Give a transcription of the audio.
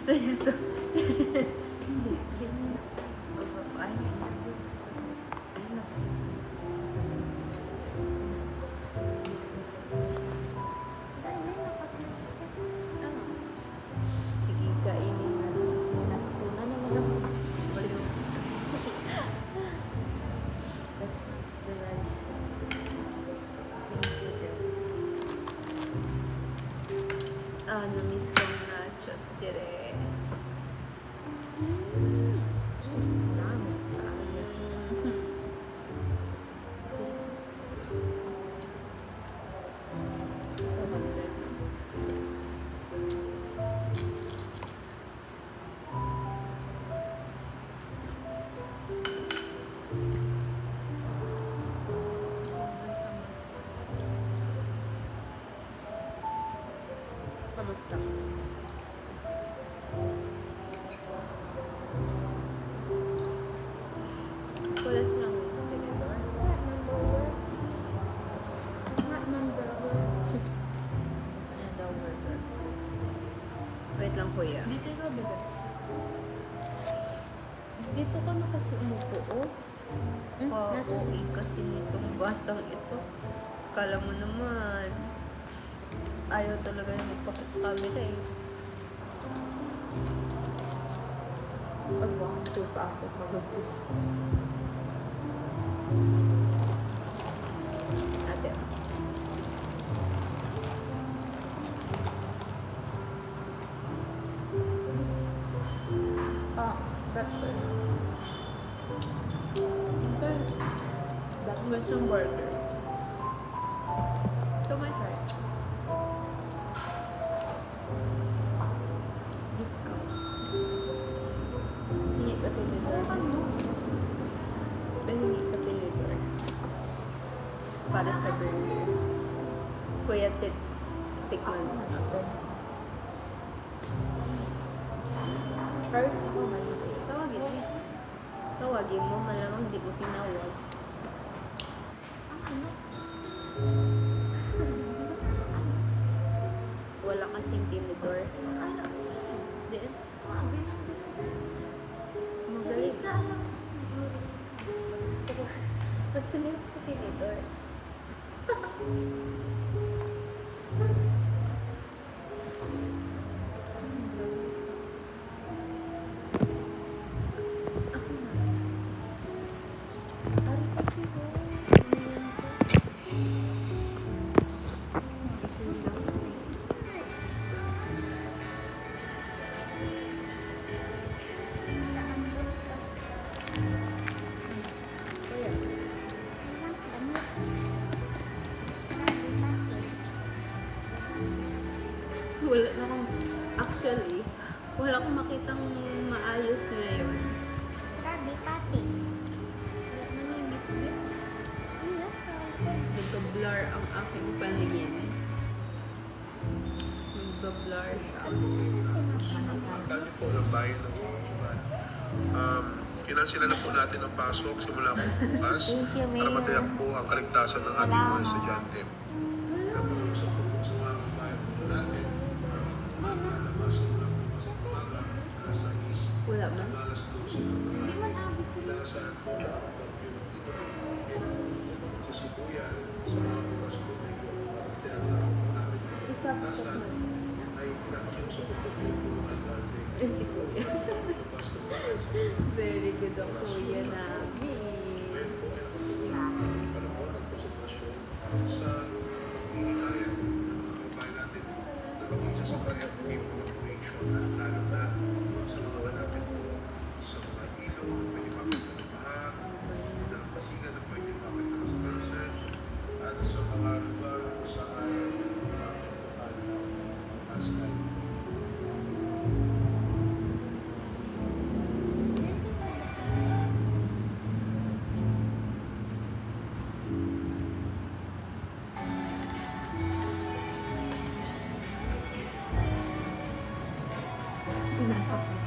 Gusto niya to. Hindi. Ay, na. Sige, kainin na. Natutunan naman ako. Baliw. That's not the right thing to do. Na-miss kong nachos dire. Kamusta? Wala silang tinidor. Gusto niya daw burger. Wait lang kuya. Dito ikaw ba? Dito ka na kasi umupo, oh. Nachos. Okay kasi nitong batang ito. Kala mo naman. Ayaw talaga yung magpakit sa camera eh. Pag-walk pa ako kagabi. Ate. Breakfast. Bakit gusto yung burger? Ito may try. Discount. Hindi ka tinidor. Hindi ka tinidor. Para sa burger. Kuya, tikman. First ako man. Tawagin mo. Tawagin mo, malamang di mo tinawag. Wala kasing tinidor. Di. Magaling. Pasunod sa tinidor. Ako na. Ari kasi ko. Gising lang sila. Kuya. Wala na akong, actually, wala akong makitang maayos ngayon. Nagka-blur ang aking paningin. Nagka-blur siya. Dali po ng bayan ng Panginoon. Kinansila na po natin ang pasok simula po bukas Thank you, para Mayor. matiyak po ang kaligtasan ng ating mga estudyante. Pinapag-usap po sa mga kabayan po natin ang lalabas ng bukas ng umaga alas 6 Wala man. hanggang alas 12 ng Hindi man abot sila. Kinansila po ang pag-ibig sa Sibuyan sa mga bukas po na iyo para matiyak na po namin ang kaligtasan ay pinakiusap po po ng alkalde. Si Kuya. Lumabas ng bayan sa mga Very good ang Kuya namin. ngayon po ay nakapagpapalagay ng panahon at konsentrasyon sa pag-iikayat ng mga kababayan natin na mag-isa sa kanyang evacuation lalo na sa mga malapit po sa mga ilog na pwede mapagta ng baha, na pasigan na pwede mapagta ng surge, at sa mga lugar kung saan maraming lokal na landslide. Pinasok.